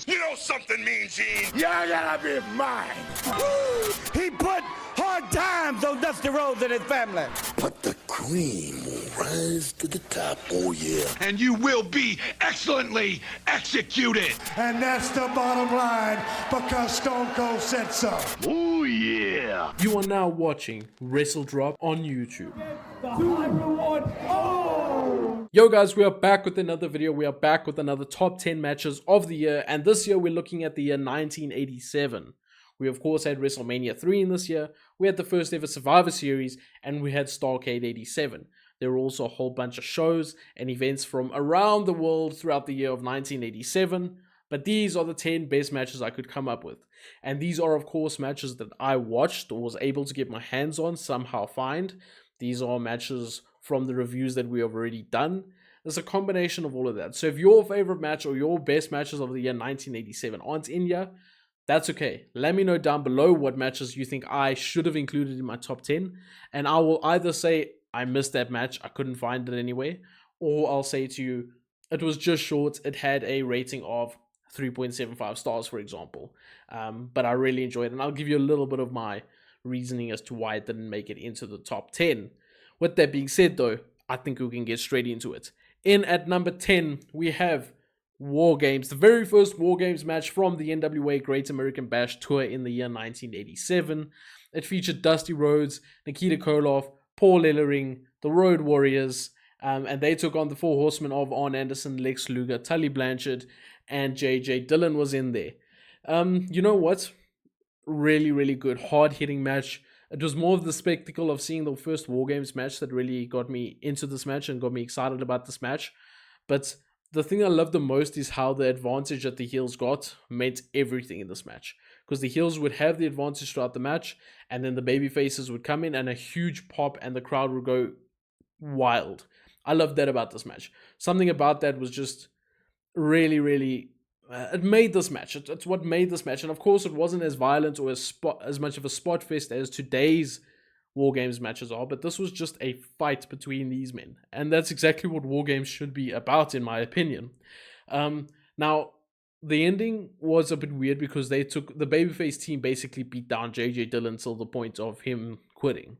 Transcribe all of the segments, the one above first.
You know something, Mean Gene? You're gonna be mine. Woo! He put hard times on Dusty Rhodes and his family. But the cream will rise to the top, oh yeah. And you will be excellently executed. And that's the bottom line, because Stone Cold said so. Oh yeah. You are now watching Wrestle Drop on YouTube. Yo guys, we are back with another video. We are back with another top 10 matches of the year, and this year we're looking at the year 1987. We of course had WrestleMania 3 in this year, we had the first ever Survivor Series, and we had Starrcade 87. There were also a whole bunch of shows and events from around the world throughout the year of 1987, but these are the 10 best matches I could come up with. And these are of course matches that I watched or was able to get my hands on, somehow find. These are matches from the reviews that we have already done. There's a combination of all of that. So if your favorite match or your best matches of the year 1987 aren't in here, that's okay. Let me know down below what matches you think I should have included in my top 10. And I will either say, I missed that match, I couldn't find it anyway. Or I'll say to you, it was just short, it had a rating of 3.75 stars, for example. But I really enjoyed it. And I'll give you a little bit of my reasoning as to why it didn't make it into the top 10. With that being said though, I think we can get straight into it. In at number 10, we have War Games, the very first War Games match from the NWA Great American Bash Tour in the year 1987. It featured Dusty Rhodes, Nikita Koloff, Paul Ellering, the Road Warriors, and they took on the Four Horsemen of Arn Anderson, Lex Luger, Tully Blanchard, and JJ Dillon was in there. You know what? Really, really good, hard-hitting match. It was more of the spectacle of seeing the first War Games match that really got me into this match and got me excited about this match. But the thing I love the most is how the advantage that the heels got meant everything in this match. Because the heels would have the advantage throughout the match, and then the baby faces would come in and a huge pop and the crowd would go wild. I love that about this match. Something about that was just really, really... it made this match. It's what made this match. And of course, it wasn't as violent or as much of a spot fest as today's War Games matches are. But this was just a fight between these men. And that's exactly what War Games should be about, in my opinion. Now, the ending was a bit weird because they took... the babyface team basically beat down JJ Dillon till the point of him quitting.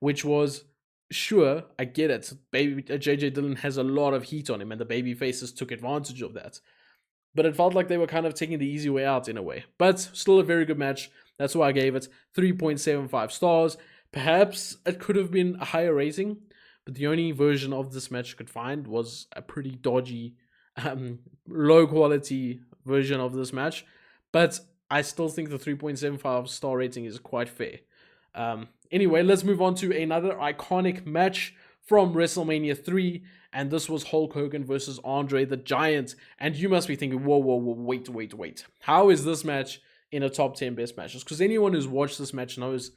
Which was... sure, I get it. JJ Dillon has a lot of heat on him and the babyfaces took advantage of that. But it felt like they were kind of taking the easy way out in a way. But still a very good match. That's why I gave it 3.75 stars. Perhaps it could have been a higher rating, but the only version of this match I could find was a pretty dodgy, low quality version of this match. But I still think the 3.75 star rating is quite fair. Anyway, let's move on to another iconic match from WrestleMania 3, and this was Hulk Hogan versus Andre the Giant. And you must be thinking, whoa, wait. How is this match in a top 10 best matches? Because anyone who's watched this match knows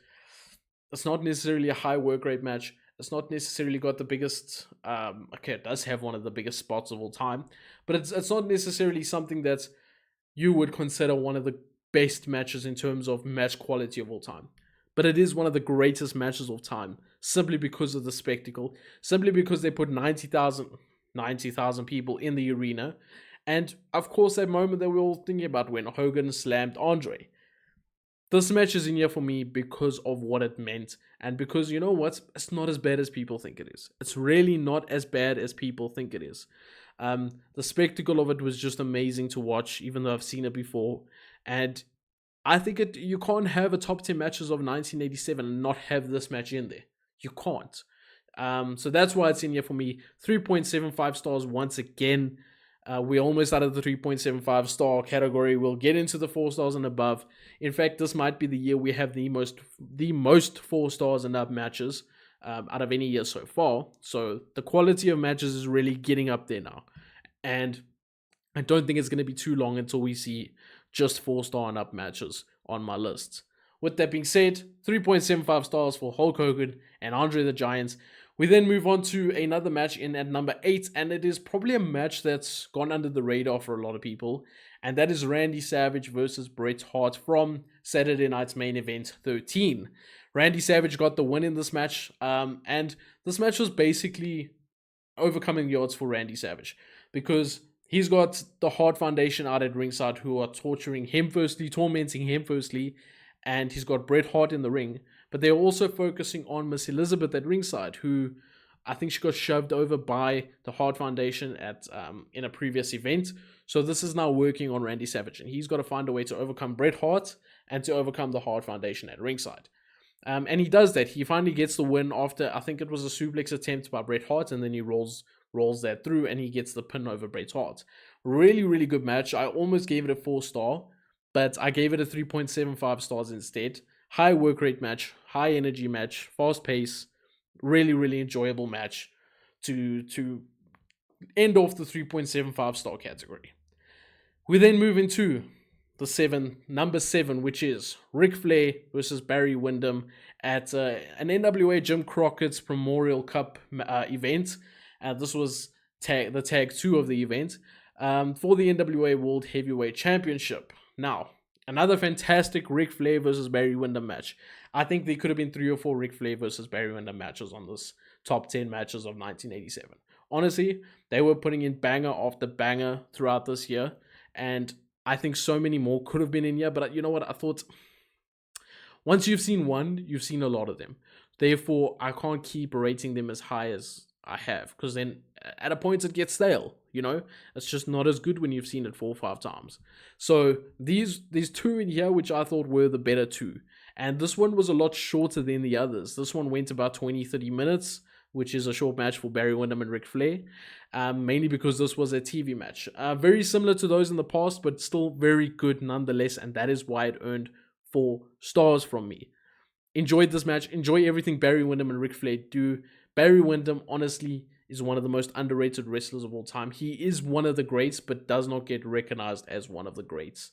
it's not necessarily a high work rate match. It's not necessarily got the biggest, okay, it does have one of the biggest spots of all time, but it's not necessarily something that you would consider one of the best matches in terms of match quality of all time. But it is one of the greatest matches of time, simply because of the spectacle, simply because they put 90,000 people in the arena, and of course that moment that we're all thinking about when Hogan slammed Andre. This match is in here for me because of what it meant, and because, you know what, it's not as bad as people think it is. It's really not as bad as people think it is. The spectacle of it was just amazing to watch, even though I've seen it before, and I think you can't have a top 10 matches of 1987 and not have this match in there. You can't. So that's why it's in here for me. 3.75 stars once again. We're almost out of the 3.75 star category. We'll get into the 4 stars and above. In fact, this might be the year we have the most 4 stars and up matches out of any year so far. So the quality of matches is really getting up there now. And I don't think it's going to be too long until we see just 4 star and up matches on my list. With that being said, 3.75 stars for Hulk Hogan and Andre the Giant. We then move on to another match in at number 8, and it is probably a match that's gone under the radar for a lot of people, and that is Randy Savage versus Bret Hart from Saturday Night's Main Event 13. Randy Savage got the win in this match, and this match was basically overcoming the odds for Randy Savage, because He's got the Hart Foundation out at ringside who are torturing him firstly, tormenting him firstly, and he's got Bret Hart in the ring. But they're also focusing on Miss Elizabeth at ringside, who I think she got shoved over by the Hart Foundation at in a previous event. So this is now working on Randy Savage, and he's got to find a way to overcome Bret Hart and to overcome the Hart Foundation at ringside. And he does that. He finally gets the win after, I think it was a suplex attempt by Bret Hart, and then he rolls that through, and he gets the pin over Bret Hart. Really, really good match. I almost gave it a 4-star, but I gave it a 3.75 stars instead. High work rate match, high energy match, fast pace, really, really enjoyable match to end off the 3.75 star category. We then move into the number 7, which is Ric Flair versus Barry Windham at an NWA Jim Crockett's Memorial Cup event. This was the tag 2 of the event for the NWA World Heavyweight Championship. Now, another fantastic Ric Flair versus Barry Windham match. I think there could have been 3 or 4 Ric Flair versus Barry Windham matches on this top 10 matches of 1987. Honestly, they were putting in banger after banger throughout this year, and I think so many more could have been in here, but you know what? I thought once you've seen one, you've seen a lot of them. Therefore, I can't keep rating them as high as I have, because then at a point it gets stale, you know? It's just not as good when you've seen it 4 or 5 times. So these 2 in here, which I thought were the better 2. And this one was a lot shorter than the others. This one went about 20-30 minutes, which is a short match for Barry Windham and Ric Flair, mainly because this was a TV match. Very similar to those in the past, but still very good nonetheless, and that is why it earned 4 stars from me. Enjoyed this match, enjoy everything Barry Windham and Ric Flair do. Barry Windham, honestly, is one of the most underrated wrestlers of all time. He is one of the greats, but does not get recognized as one of the greats.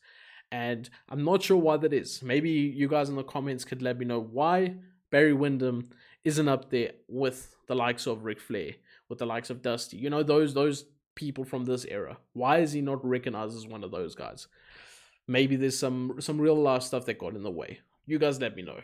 And I'm not sure why that is. Maybe you guys in the comments could let me know why Barry Windham isn't up there with the likes of Ric Flair, with the likes of Dusty. You know, those people from this era. Why is he not recognized as one of those guys? Maybe there's some real life stuff that got in the way. You guys let me know.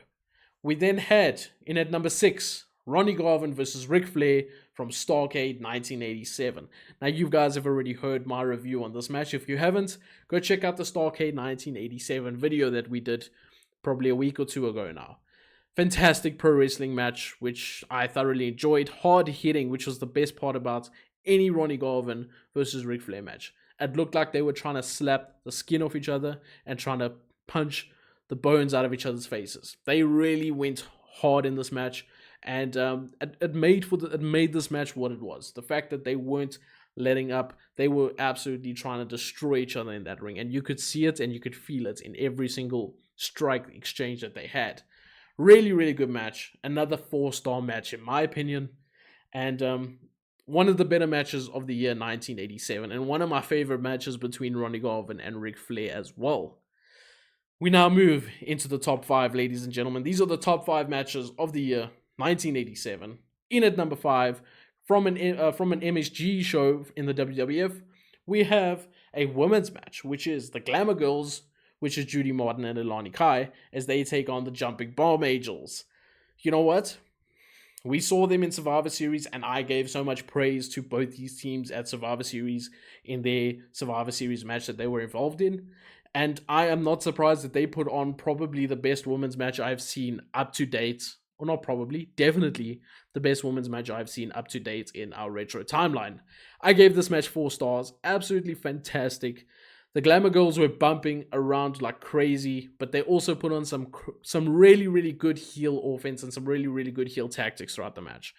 We then had, in at number 6, Ronnie Garvin versus Ric Flair from Starrcade 1987. Now, you guys have already heard my review on this match. If you haven't, go check out the Starrcade 1987 video that we did probably a week or 2 ago now. Fantastic pro wrestling match, which I thoroughly enjoyed. Hard hitting, which was the best part about any Ronnie Garvin versus Ric Flair match. It looked like they were trying to slap the skin off each other and trying to punch the bones out of each other's faces. They really went hard in this match, and it made this match what it was. The fact that they weren't letting up, they were absolutely trying to destroy each other in that ring, and you could see it and you could feel it in every single strike exchange that they had. Really, really good match. Another 4-star match in my opinion, and one of the better matches of the year 1987, and one of my favorite matches between Ronnie Garvin and Ric Flair as well. We now move into the top 5, ladies and gentlemen. These are the top 5 matches of the year 1987. In at number 5, from an MSG show in the WWF, we have a women's match, which is the Glamour Girls, which is Judy Martin and Alani Kai, as they take on the Jumping Bomb Angels. You know what? We saw them in Survivor Series, and I gave so much praise to both these teams at Survivor Series in their Survivor Series match that they were involved in. And I am not surprised that they put on probably the best women's match I've seen up to date. Or not probably, definitely the best women's match I've seen up to date in our retro timeline. I gave this match 4 stars. Absolutely fantastic. The Glamour Girls were bumping around like crazy, but they also put on some really, really good heel offense and some really, really good heel tactics throughout the match.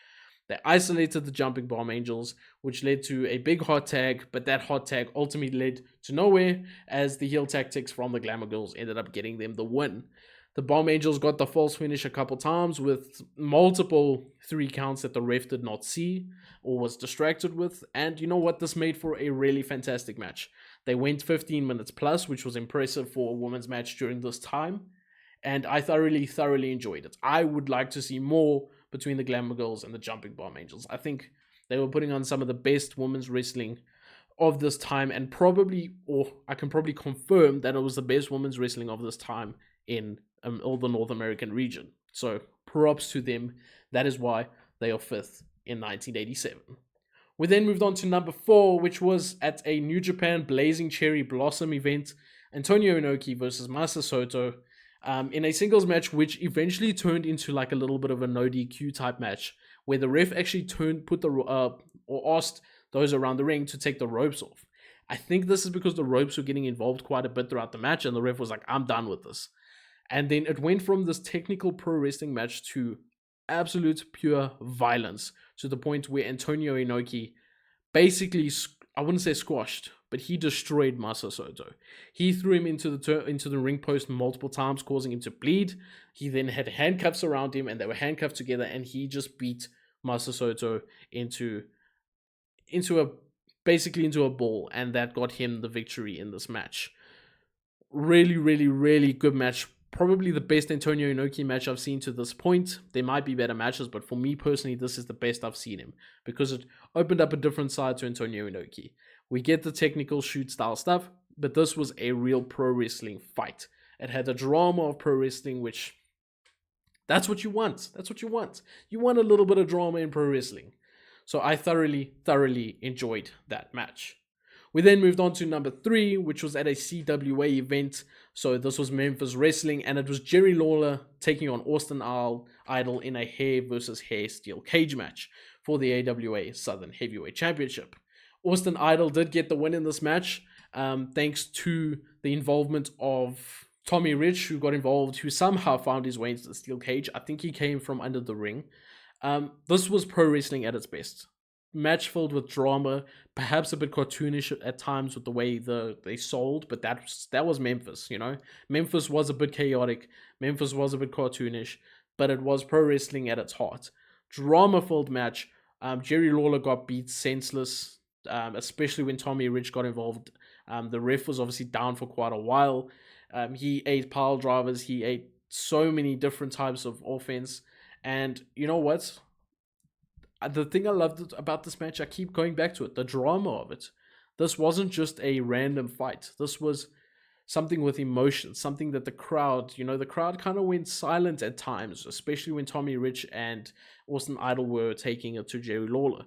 They isolated the Jumping Bomb Angels, which led to a big hot tag, but that hot tag ultimately led to nowhere, as the heel tactics from the Glamour Girls ended up getting them the win. The Bomb Angels got the false finish a couple times with multiple 3 counts that the ref did not see or was distracted with, and you know what? This made for a really fantastic match. They went 15 minutes plus, which was impressive for a women's match during this time, and I thoroughly enjoyed it. I would like to see more between the Glamour Girls and the Jumping Bomb Angels. I think they were putting on some of the best women's wrestling of this time, and probably, or I can probably confirm that it was the best women's wrestling of this time in all the North American region. So props to them. That is why they are 5th in 1987. We then moved on to number 4, which was at a New Japan Blazing Cherry Blossom event, Antonio Inoki versus Masa Soto, in a singles match, which eventually turned into like a little bit of a no DQ type match, where the ref actually or asked those around the ring to take the ropes off. I think this is because the ropes were getting involved quite a bit throughout the match, and the ref was like, I'm done with this. And then it went from this technical pro wrestling match to absolute pure violence, to the point where Antonio Inoki basically, I wouldn't say squashed, but he destroyed Masa Soto. He threw him into the ring post multiple times, causing him to bleed. He then had handcuffs around him, and they were handcuffed together, and he just beat Masa Soto into a ball, and that got him the victory in this match. Really, really, really good match. Probably the best Antonio Inoki match I've seen to this point. There might be better matches, but for me personally, this is the best I've seen him, because it opened up a different side to Antonio Inoki. We get the technical shoot style stuff, but this was a real pro wrestling fight. It had the drama of pro wrestling, which that's what you want. That's what you want. You want a little bit of drama in pro wrestling. So I thoroughly, thoroughly enjoyed that match. We then moved on to number 3, which was at a CWA event. So this was Memphis Wrestling, and it was Jerry Lawler taking on Austin Idol in a hair versus hair steel cage match for the AWA Southern Heavyweight Championship. Austin Idol did get the win in this match, thanks to the involvement of Tommy Rich, who somehow found his way into the steel cage. I think he came from under the ring. This was pro wrestling at its best. Match filled with drama, perhaps a bit cartoonish at times with the way they sold, but that was Memphis, you know. Memphis was a bit chaotic, Memphis was a bit cartoonish, but it was pro wrestling at its heart. Drama filled match. Jerry Lawler got beat senseless, especially when Tommy Rich got involved. The ref was obviously down for quite a while. He ate pile drivers, he ate so many different types of offense, and you know what? The thing I loved about this match, I keep going back to it, the drama of it. This wasn't just a random fight. This was something with emotion, something that the crowd kind of went silent at times, especially when Tommy Rich and Austin Idol were taking it to Jerry Lawler.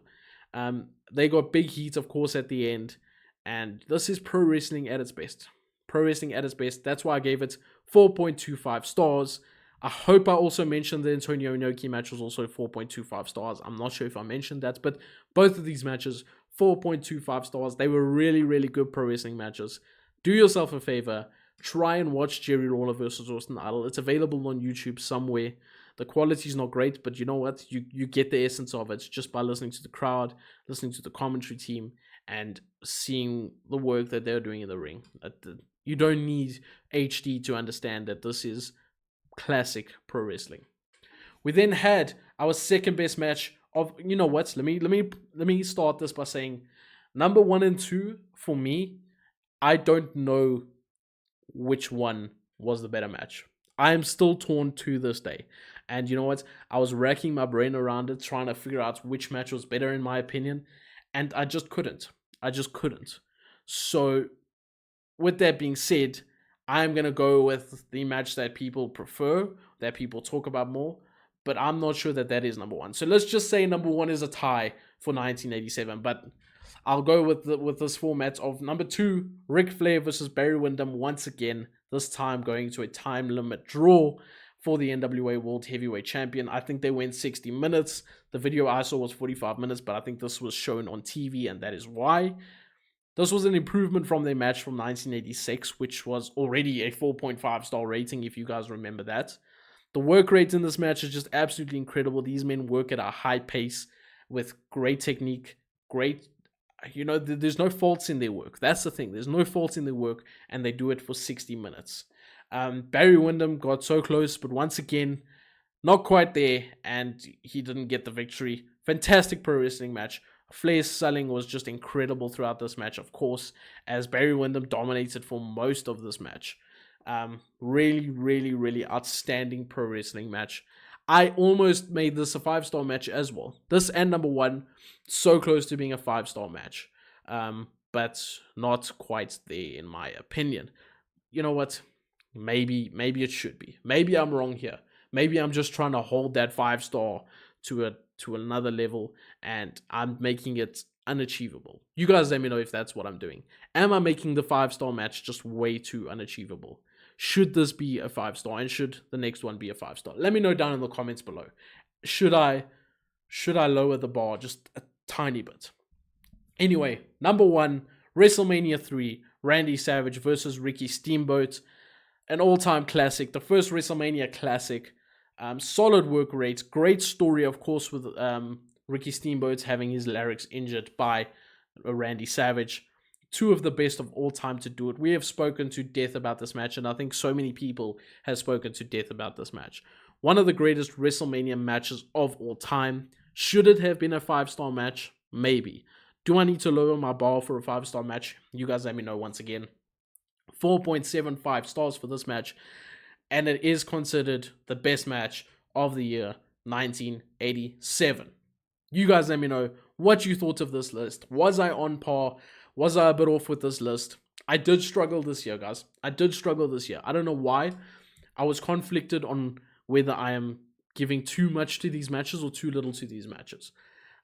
They got big heat, of course, at the end, and this is pro wrestling at its best. Pro wrestling at its best. That's why I gave it 4.25 stars. I hope I also mentioned the Antonio Inoki match was also 4.25 stars. I'm not sure if I mentioned that, but both of these matches, 4.25 stars. They were really, really good pro wrestling matches. Do yourself a favor. Try and watch Jerry Lawler versus Austin Idol. It's available on YouTube somewhere. The quality is not great, but you know what? You get the essence of it just by listening to the crowd, listening to the commentary team, and seeing the work that they're doing in the ring. You don't need HD to understand that this is classic pro wrestling. We then had our second best match of, you know what? Let me start this by saying number 1 and 2 for me. I don't know which one was the better match. I am still torn to this day. And you know what? I was racking my brain around it, trying to figure out which match was better in my opinion, and I just couldn't. So, with that being said, I'm going to go with the match that people prefer, that people talk about more, but I'm not sure that is number 1. So let's just say number 1 is a tie for 1987, but I'll go with this format of number 2, Ric Flair versus Barry Windham once again, this time going to a time limit draw for the NWA World Heavyweight Champion. I think they went 60 minutes. The video I saw was 45 minutes, but I think this was shown on TV, and that is why. This was an improvement from their match from 1986, which was already a 4.5 star rating, if you guys remember that. The work rate in this match is just absolutely incredible. These men work at a high pace with great technique, there's no faults in their work. That's the thing. There's no faults in their work, and they do it for 60 minutes. Barry Windham got so close, but once again, not quite there, and he didn't get the victory. Fantastic pro wrestling match. Flair's selling was just incredible throughout this match, of course, as Barry Windham dominated for most of this match. Really, really, really outstanding pro wrestling match. I almost made this a 5-star match as well. This and number 1, so close to being a 5-star match, but not quite there in my opinion. You know what? Maybe it should be. Maybe I'm wrong here. Maybe I'm just trying to hold that 5-star to another level, and I'm making it unachievable. You guys let me know if that's what I'm doing. Am I making the 5-star match just way too unachievable? Should this be a 5-star, and should the next one be a 5-star? Let me know down in the comments below. Should I lower the bar just a tiny bit? Anyway, number 1, WrestleMania 3, Randy Savage versus Ricky Steamboat. An all-time classic, the first WrestleMania classic. Solid work rates, great story, of course, with Ricky Steamboat having his larynx injured by Randy Savage. 2 of the best of all time to do it. We have spoken to death about this match, and I think so many people have spoken to death about this match. One of the greatest WrestleMania matches of all time. Should it have been a 5-star match? Maybe. Do I need to lower my bar for a 5-star match? You guys let me know once again. 4.75 stars for this match, and it is considered the best match of the year 1987. You guys let me know what you thought of this list. Was I on par? Was I a bit off with this list? I did struggle this year, guys. I did struggle this year. I don't know why. I was conflicted on whether I am giving too much to these matches or too little to these matches.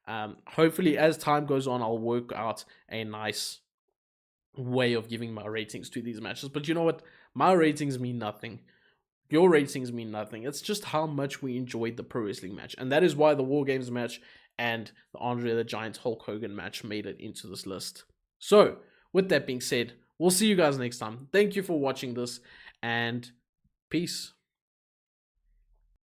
Hopefully, as time goes on, I'll work out a nice way of giving my ratings to these matches. But you know what? My ratings mean nothing. Your ratings mean nothing. It's just how much we enjoyed the pro wrestling match. And that is why the War Games match and the Andre the Giant Hulk Hogan match made it into this list. So, with that being said, we'll see you guys next time. Thank you for watching this, and peace.